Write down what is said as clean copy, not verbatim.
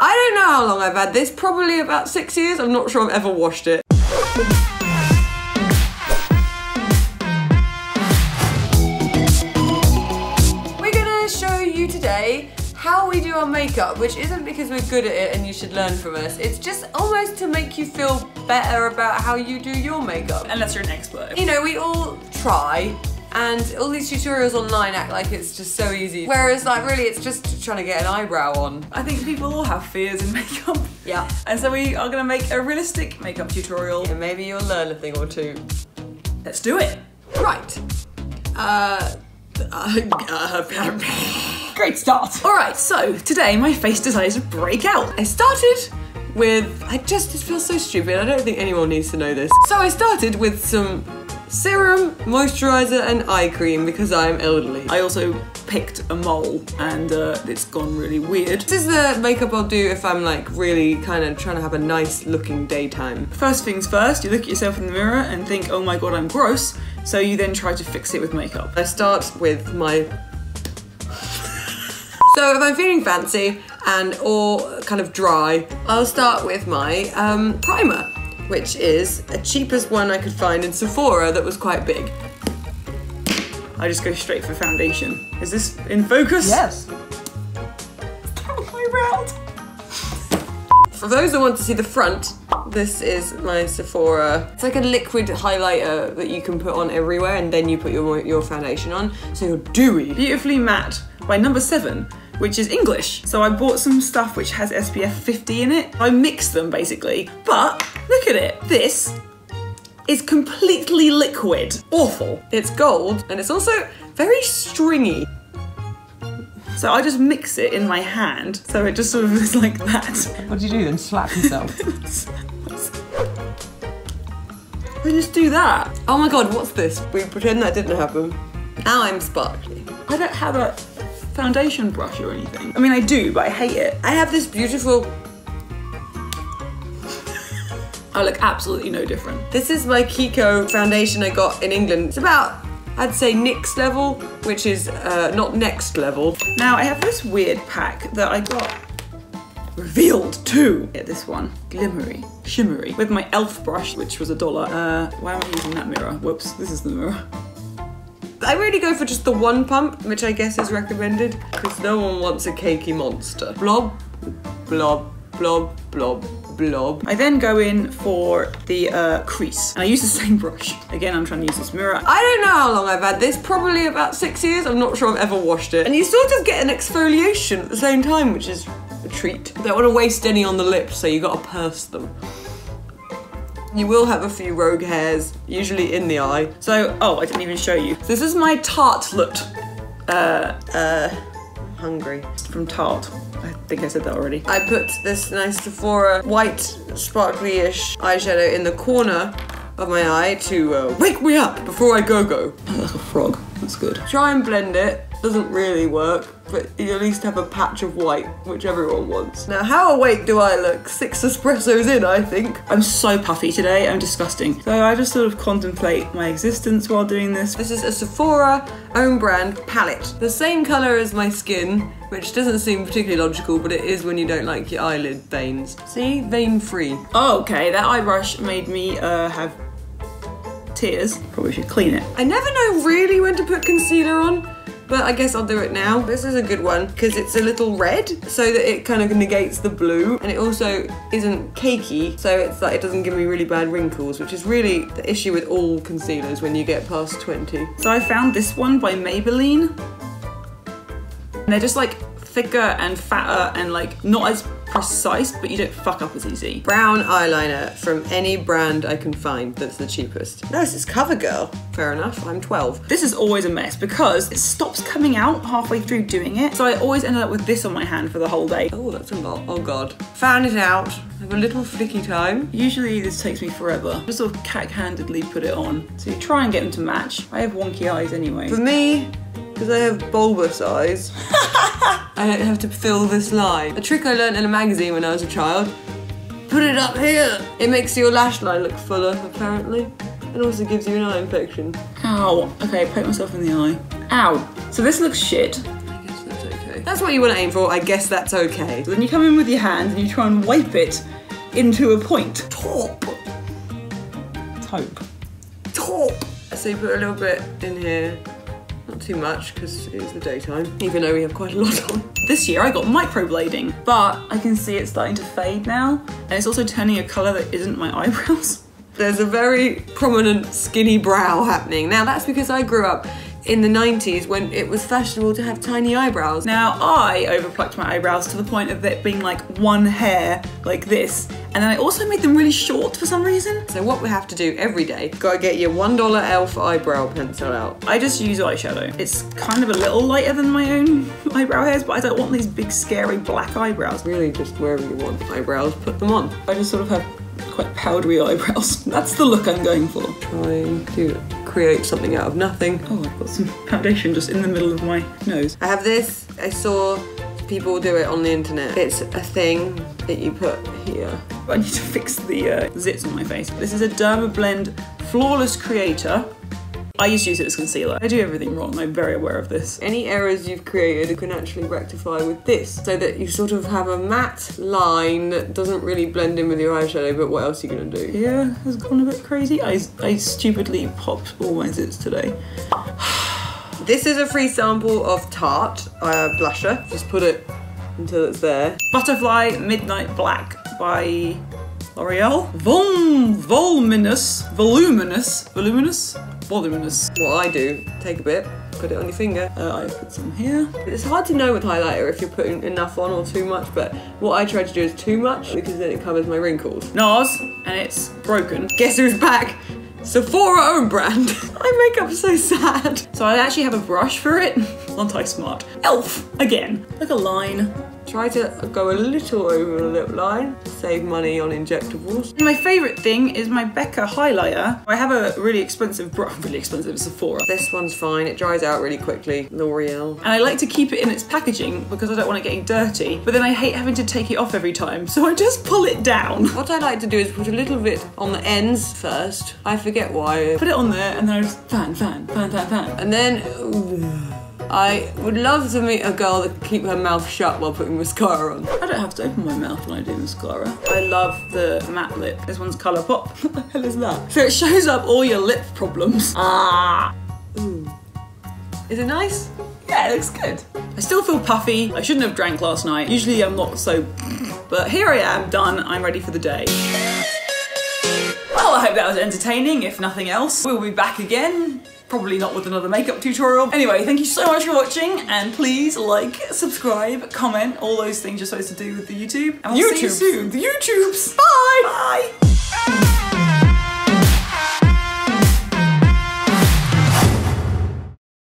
I don't know how long I've had this, probably about 6 years. I'm not sure I've ever washed it. We're gonna show you today how we do our makeup, which isn't because we're good at it and you should learn from us. It's just almost to make you feel better about how you do your makeup. Unless you're an expert. You know, we all try, and all these tutorials online act like it's just so easy. Whereas, like, really, it's just trying to get an eyebrow on. I think people all have fears in makeup. Yeah. And so we are gonna make a realistic makeup tutorial. And maybe you'll learn a thing or two. Let's do it. Right. Great start. All right, so today my face decided to break out. I started with, it feels so stupid. I don't think anyone needs to know this. So I started with some serum, moisturizer, and eye cream because I'm elderly. I also picked a mole and it's gone really weird. This is the makeup I'll do if I'm like really kind of trying to have a nice looking daytime. First things first, you look at yourself in the mirror and think, oh my god, I'm gross. So you then try to fix it with makeup. I start with my... So if I'm feeling fancy and or kind of dry, I'll start with my primer, which is the cheapest one I could find in Sephora that was quite big. I just go straight for foundation. Is this in focus? Yes. My round. For those that want to see the front, this is my Sephora. It's like a liquid highlighter that you can put on everywhere and then you put your foundation on, so you're dewy. Beautifully matte by number 7. Which is English. So I bought some stuff which has SPF 50 in it. I mixed them basically, but look at it. This is completely liquid. Awful. It's gold and it's also very stringy. So I just mix it in my hand, so it just sort of is like that. What do you do then? Slap yourself? I just do that. Oh my god, what's this? We pretend that didn't happen. Now I'm sparkly. I don't have a foundation brush or anything. I mean, I do, but I hate it. I have this beautiful... I look absolutely no different. This is my Kiko foundation I got in England. It's about, I'd say, NYX level, which is not next level. Now, I have this weird pack that I got revealed too. Yeah, this one, glimmery, shimmery, with my e.l.f. brush, which was $1. Why am I using that mirror? Whoops, this is the mirror. I really go for just the one pump, which I guess is recommended, because no one wants a cakey monster. Blob, blob, blob, blob, blob. I then go in for the crease, and I use the same brush. Again, I'm trying to use this mirror. I don't know how long I've had this, probably about 6 years. I'm not sure I've ever washed it. And you sort of get an exfoliation at the same time, which is a treat. I don't want to waste any on the lips, so you gotta purse them. You will have a few rogue hairs, usually in the eye. So, oh, I didn't even show you. This is my Tartelette. Hungry. From Tarte. I think I said that already. I put this nice Sephora white, sparkly-ish eyeshadow in the corner of my eye to wake me up before I go-go. Oh, that's a frog. That's good. Try and blend it. Doesn't really work, but you at least have a patch of white, which everyone wants. Now, how awake do I look? 6 espressos in, I think. I'm so puffy today, I'm disgusting. So I just sort of contemplate my existence while doing this. This is a Sephora own brand palette. The same colour as my skin, which doesn't seem particularly logical, but it is when you don't like your eyelid veins. See? Vein free. Oh, okay, that eye brush made me have tears. Probably should clean it. I never know really when to put concealer on, but I guess I'll do it now. This is a good one because it's a little red so that it kind of negates the blue, and it also isn't cakey, so it's like it doesn't give me really bad wrinkles, which is really the issue with all concealers when you get past 20. So I found this one by Maybelline. And they're just like thicker and fatter and like not as precise, but you don't fuck up as easy. Brown eyeliner from any brand I can find that's the cheapest. No, this is CoverGirl. Fair enough, I'm 12. This is always a mess because it stops coming out halfway through doing it. So I always end up with this on my hand for the whole day. Oh, that's a lot. Oh God. Found it out. Have a little flicky time. Usually this takes me forever. Just sort of cack-handedly put it on. So you try and get them to match. I have wonky eyes anyway. For me, because I have bulbous eyes, I don't have to fill this line. A trick I learned in a magazine when I was a child. Put it up here. It makes your lash line look fuller, apparently. It also gives you an eye infection. Ow. Okay, poke myself in the eye. Ow. So this looks shit. I guess that's okay. That's what you want to aim for. I guess that's okay. So then you come in with your hand and you try and wipe it into a point. Top. Taupe. Top. So you put a little bit in here. Not too much, because it is the daytime, even though we have quite a lot on. This year I got microblading, but I can see it's starting to fade now, and it's also turning a colour that isn't my eyebrows. There's a very prominent skinny brow happening. Now that's because I grew up in the 90s when it was fashionable to have tiny eyebrows. Now I overplucked my eyebrows to the point of it being like one hair like this, and then I also made them really short for some reason. So what we have to do every day, gotta get your $1 e.l.f. eyebrow pencil out. I just use eyeshadow. It's kind of a little lighter than my own eyebrow hairs, but I don't want these big scary black eyebrows. Really just wherever you want eyebrows, put them on. I just sort of have quite powdery eyebrows. That's the look I'm going for. Trying to create something out of nothing. Oh, I've got some foundation just in the middle of my nose. I have this. I saw people do it on the internet. It's a thing that you put here. I need to fix the zits on my face. This is a Dermablend Flawless Creator. I used to use it as concealer. I do everything wrong, I'm very aware of this. Any errors you've created you can actually rectify with this, so that you sort of have a matte line that doesn't really blend in with your eyeshadow, but what else are you gonna do? Yeah, has gone a bit crazy. I stupidly popped all my zits today. This is a free sample of Tarte blusher. Just put it until it's there. Butterfly Midnight Black by L'Oreal. Voluminous. What I do, take a bit, put it on your finger. I put some here. It's hard to know with highlighter if you're putting enough on or too much, but what I try to do is too much, because then it covers my wrinkles. NARS, and it's broken. Guess who's back? Sephora own brand. I make up so sad. So I actually have a brush for it. Anti-smart. Elf, again. Like a line. Try to go a little over the lip line, save money on injectables. My favourite thing is my Becca highlighter. I have a really expensive Sephora. This one's fine, it dries out really quickly. L'Oreal. And I like to keep it in its packaging because I don't want it getting dirty, but then I hate having to take it off every time, so I just pull it down. What I like to do is put a little bit on the ends first. I forget why. Put it on there and then I just fan. And then, I would love to meet a girl that can keep her mouth shut while putting mascara on. I don't have to open my mouth when I do mascara. I love the matte lip. This one's Colour Pop. What the hell is that? So it shows up all your lip problems. Ooh. Is it nice? Yeah, it looks good. I still feel puffy. I shouldn't have drank last night. Usually I'm not so, but here I am, done. I'm ready for the day. Well, I hope that was entertaining, if nothing else. We'll be back again. Probably not with another makeup tutorial. Anyway, thank you so much for watching, and please like, subscribe, comment, all those things you're supposed to do with the YouTube. And we'll see you soon. The YouTubes! Bye!